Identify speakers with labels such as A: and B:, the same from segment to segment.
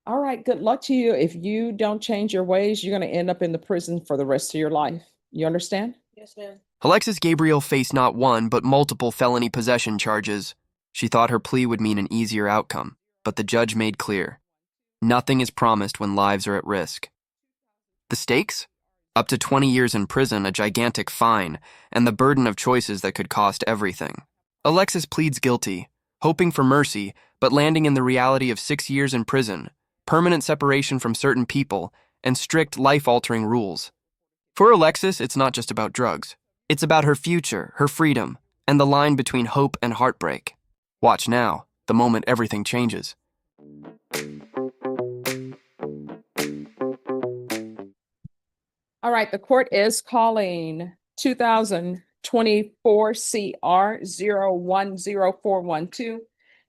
A: All right, good luck to you. If you don't change your ways, you're going to end up in the prison for the rest of your life. You understand?
B: Yes, ma'am.
C: Alexis Gabriel faced not one, but multiple felony possession charges. She thought her plea would mean an easier outcome, but the judge made clear nothing is promised when lives are at risk. The stakes? Up to 20 years in prison, a gigantic fine, and the burden of choices that could cost everything. Alexis pleads guilty, hoping for mercy, but landing in the reality of 6 years in prison, permanent separation from certain people, and strict life-altering rules. For Alexis, it's not just about drugs. It's about her future, her freedom, and the line between hope and heartbreak. Watch now, the moment everything changes.
A: All right, the court is calling 2024 CR 010412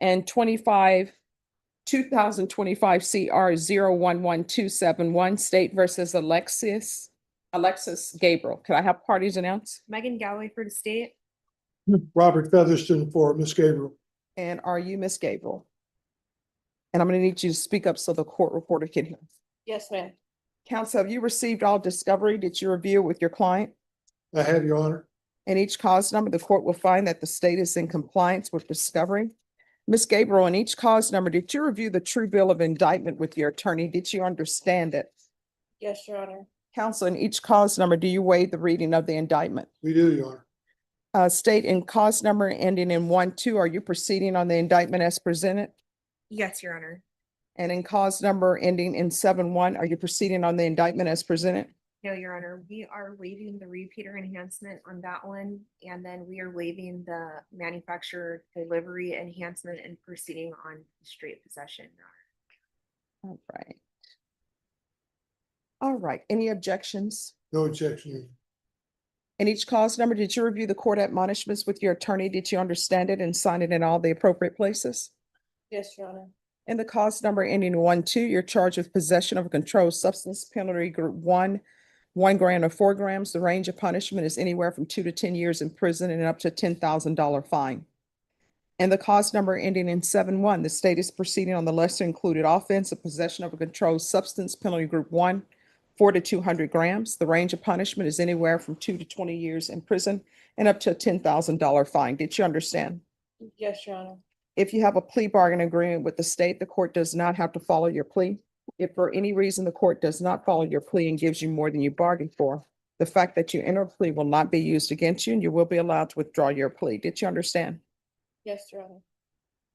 A: and 2025 CR 011271 State versus Alexis Gabriel. Could I have parties announced?
B: Megan Galloway for the state.
D: Robert Featherston for Miss Gabriel.
A: And are you Miss Gabriel? And I'm going to need you to speak up so the court reporter can hear.
B: Yes, ma'am.
A: Counsel, have you received all discovery? Did you review it with your client?
D: I have, Your Honor.
A: In each cause number, the court will find that the state is in compliance with discovery. Ms. Gabriel, in each cause number, did you review the true bill of indictment with your attorney? Did you understand it?
B: Yes, Your Honor.
A: Counsel, in each cause number, do you waive the reading of the indictment?
D: We do, Your Honor.
A: State in cause number ending in 1-2, are you proceeding on the indictment as presented?
B: Yes, Your Honor.
A: And in cause number ending in 7-1, are you proceeding on the indictment as presented?
B: No, Your Honor. We are waiving the repeater enhancement on that one, and then we are waiving the manufacturer delivery enhancement and proceeding on straight possession, Your Honor.
A: All right. All right, any objections?
D: No objection.
A: In each cause number, did you review the court admonishments with your attorney? Did you understand it and sign it in all the appropriate places?
B: Yes, Your Honor.
A: In the cause number ending in 1-2, you're charged with possession of a controlled substance, penalty group 1 gram or 4 grams. The range of punishment is anywhere from 2 to 10 years in prison and up to $10,000 fine. In the cause number ending in 7-1, the state is proceeding on the lesser included offense of possession of a controlled substance, penalty group 1, 4 to 200 grams. The range of punishment is anywhere from 2 to 20 years in prison and up to a $10,000 fine. Did you understand?
B: Yes, Your Honor.
A: If you have a plea bargain agreement with the state, the court does not have to follow your plea. If for any reason the court does not follow your plea and gives you more than you bargained for, the fact that you enter a plea will not be used against you and you will be allowed to withdraw your plea. Did you understand?
B: Yes, Your Honor.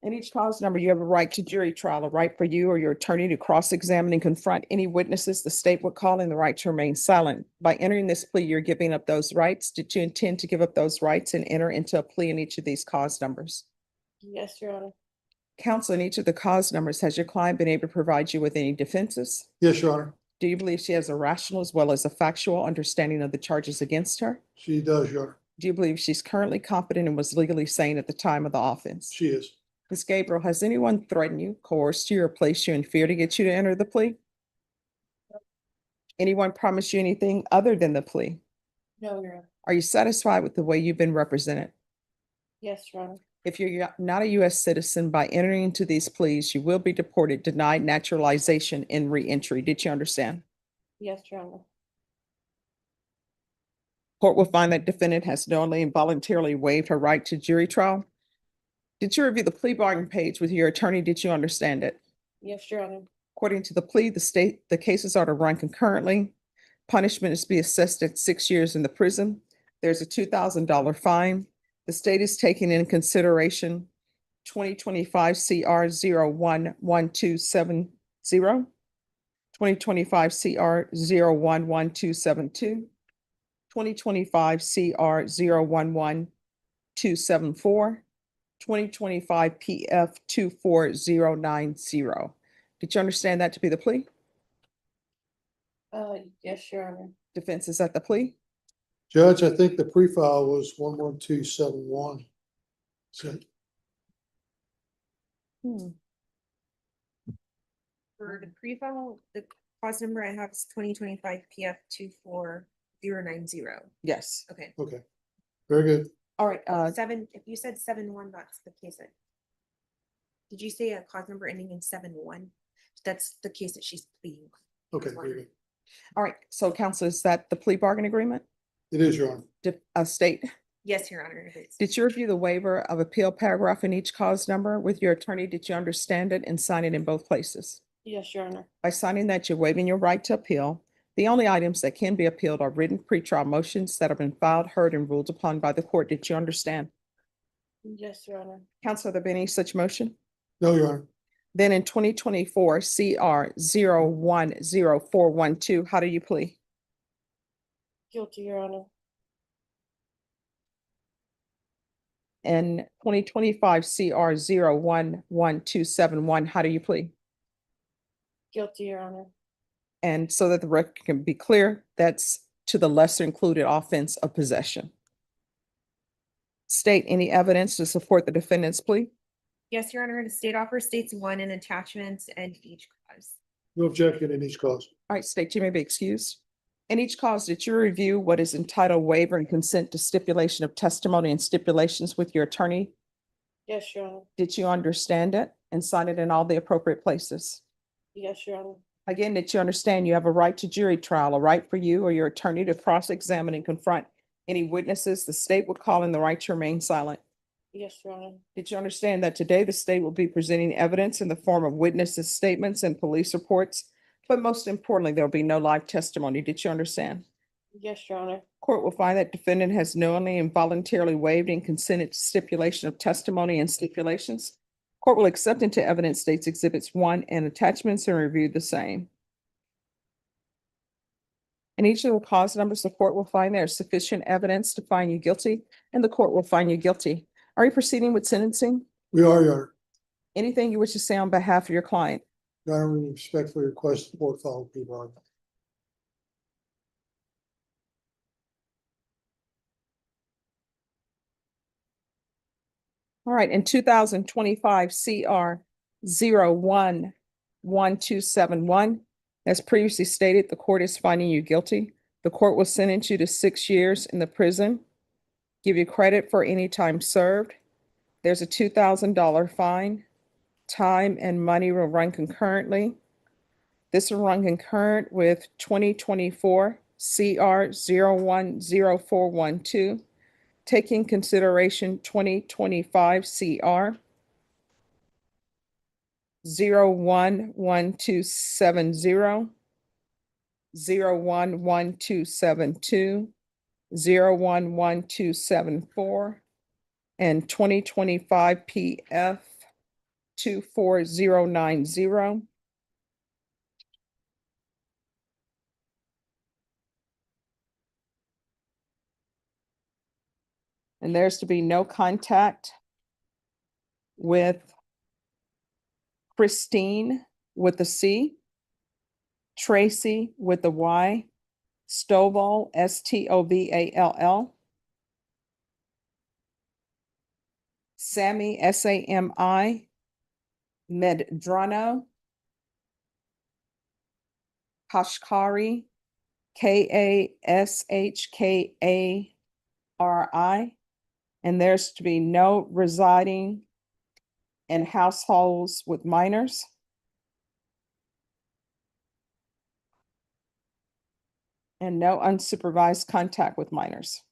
A: In each cause number, you have a right to jury trial, a right for you or your attorney to cross-examine and confront any witnesses the state would call, and the right to remain silent. By entering this plea, you're giving up those rights. Did you intend to give up those rights and enter into a plea in each of these cause numbers?
B: Yes, Your Honor.
A: Counsel, in each of the cause numbers, has your client been able to provide you with any defenses?
D: Yes, Your Honor.
A: Do you believe she has a rational as well as a factual understanding of the charges against her?
D: She does, Your Honor.
A: Do you believe she's currently competent and was legally sane at the time of the offense?
D: She is.
A: Ms. Gabriel, has anyone threatened you, coerced you, or placed you in fear to get you to enter the plea? Anyone promised you anything other than the plea?
B: No, Your Honor.
A: Are you satisfied with the way you've been represented?
B: Yes, Your Honor.
A: If you're not a U.S. citizen, by entering into these pleas, you will be deported, denied naturalization, and reentry. Did you understand?
B: Yes, Your Honor.
A: Court will find that defendant has knowingly and voluntarily waived her right to jury trial. Did you review the plea bargain page with your attorney? Did you understand it?
B: Yes, Your Honor.
A: According to the plea, the cases are to run concurrently. Punishment is to be assessed at 6 years in the prison. There's a $2,000 fine. The state is taking into consideration 2025 CR 011270, 2025 CR 011272, 2025 CR 011274, 2025 PF 24090. Did you understand that to be the plea?
B: Yes, Your Honor.
A: Defense is at the plea.
D: Judge, I think the pre-file was 11271. So
B: For the pre-file, the cause number I have is 2025 PF 24090.
A: Yes.
B: Okay.
D: okay, very good.
A: All right.
B: If you said 7-1, that's the case. Did you say a cause number ending in 7-1? That's the case that she's pleading.
D: Okay, very good.
A: All right, so counsel, is that the plea bargain agreement?
D: It is, Your Honor.
A: State,
B: Yes, Your Honor, it is.
A: did you review the waiver of appeal paragraph in each cause number with your attorney? Did you understand it and sign it in both places?
E: Yes, Your Honor.
A: By signing that, you're waiving your right to appeal. The only items that can be appealed are written pretrial motions that have been filed, heard, and ruled upon by the court. Did you understand?
E: Yes, Your Honor.
A: Counsel, have there been any such motion?
D: No, Your Honor.
A: Then in 2024 CR 010412, how do you plea?
E: Guilty, Your Honor.
A: In 2025 CR 011271, how do you plea?
E: Guilty, Your Honor.
A: And so that the record can be clear, that's to the lesser included offense of possession. State any evidence to support the defendant's plea?
B: Yes, Your Honor, the state offer states one in attachments and each cause.
D: No objection in each cause.
A: All right, state, you may be excused. In each cause, did you review what is entitled waiver and consent to stipulation of testimony and stipulations with your attorney?
E: Yes, Your Honor.
A: Did you understand it and sign it in all the appropriate places?
E: Yes, Your Honor.
A: Again, did you understand you have a right to jury trial, a right for you or your attorney to cross-examine and confront any witnesses the state would call in, the right to remain silent?
E: Yes, Your Honor.
A: Did you understand that today the state will be presenting evidence in the form of witnesses' statements and police reports? But most importantly, there will be no live testimony. Did you understand?
E: Yes, Your Honor.
A: Court will find that defendant has knowingly and voluntarily waived and consented to stipulation of testimony and stipulations. Court will accept into evidence states exhibits 1 and attachments and review the same. In each of the cause numbers, the court will find there is sufficient evidence to find you guilty, and the court will find you guilty. Are you proceeding with sentencing?
D: We are, Your Honor.
A: Anything you wish to say on behalf of your client?
D: Your Honor, we respectfully request the court follow plea bargain.
A: All right, in 2025 CR 011271, as previously stated, the court is finding you guilty. The court will sentence you to 6 years in the prison, give you credit for any time served. There's a $2,000 fine. Time and money will run concurrently. This will run concurrent with 2024 CR 010412. Taking consideration 2025 CR 011270, 011272, 011274, and 2025 PF 24090. And there's to be no contact with Christine with the C, Tracy with the Y, Stovall, Stovall, Sammy, Sami, Medrano, Kashkari, Kashkari, and there's to be no residing in households with minors. And no unsupervised contact with minors.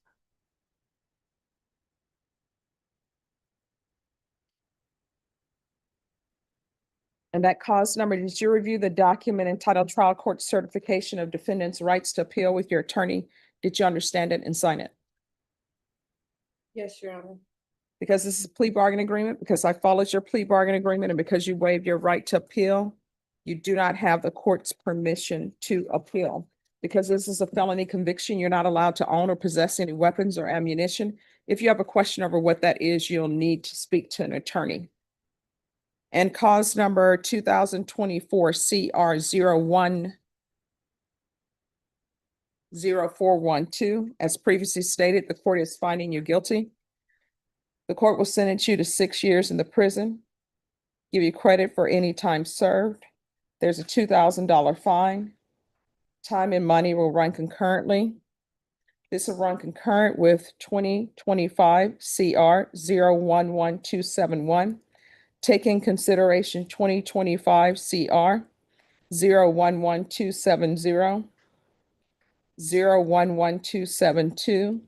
A: And that cause number, did you review the document entitled Trial Court Certification of Defendant's Rights to Appeal with your attorney? Did you understand it and sign it?
E: Yes, Your Honor.
A: Because this is a plea bargain agreement, because I followed your plea bargain agreement, and because you waived your right to appeal, you do not have the court's permission to appeal. Because this is a felony conviction, you're not allowed to own or possess any weapons or ammunition. If you have a question over what that is, you'll need to speak to an attorney. And cause number 2024 CR 010412, as previously stated, the court is finding you guilty. The court will sentence you to 6 years in the prison, give you credit for any time served. There's a $2,000 fine. Time and money will run concurrently. This will run concurrent with 2025 CR 011271. Taking consideration 2025 CR 011-270, 011-272,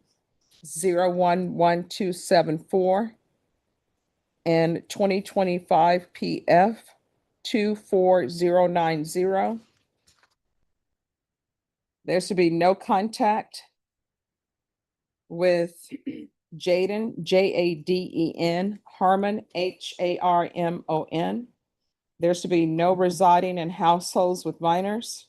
A: 011-274, and 2025 PF 24090. There's to be no contact with Jaden, Jaden, Harmon, Harmon. There's to be no residing in households with minors.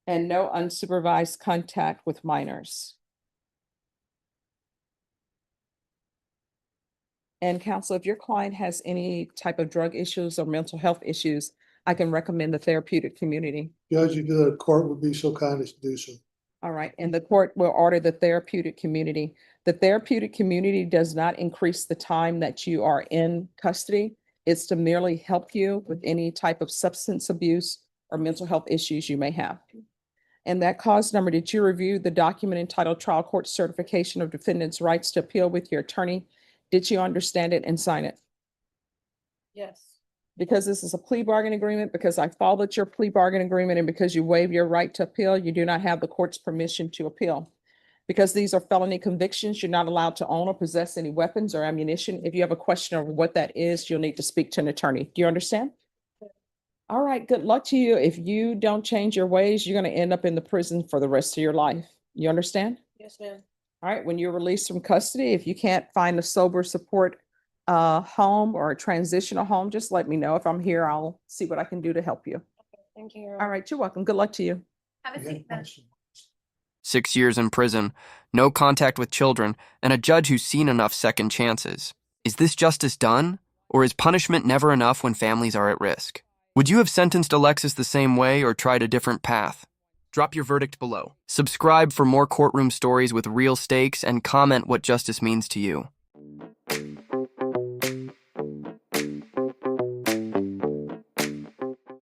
A: And no unsupervised contact with minors. And counsel, if your client has any type of drug issues or mental health issues, I can recommend the Therapeutic Community.
D: Judge, if the court would be so kind as to do so.
A: All right, and the court will order the Therapeutic Community. The Therapeutic Community does not increase the time that you are in custody. It's to merely help you with any type of substance abuse or mental health issues you may have. And that cause number, did you review the document entitled Trial Court Certification of Defendant's Rights to Appeal with your attorney? Did you understand it and sign it?
E: Yes.
A: Because this is a plea bargain agreement, because I followed your plea bargain agreement, and because you waive your right to appeal, you do not have the court's permission to appeal. Because these are felony convictions, you're not allowed to own or possess any weapons or ammunition. If you have a question of what that is, you'll need to speak to an attorney. Do you understand? All right, good luck to you. If you don't change your ways, you're going to end up in the prison for the rest of your life. You understand?
E: Yes, ma'am.
A: All right, when you're released from custody, if you can't find a sober support home or a transitional home, just let me know. If I'm here, I'll see what I can do to help you.
E: Thank you, Your
A: All
E: Honor.
A: right, you're welcome. Good luck to you.
B: Have a
D: You had
B: seat
D: a
B: then.
D: question?
C: 6 years in prison, no contact with children, and a judge who's seen enough second chances. Is this justice done? Or is punishment never enough when families are at risk? Would you have sentenced Alexis the same way or tried a different path? Drop your verdict below. Subscribe for more courtroom stories with real stakes and comment what justice means to you.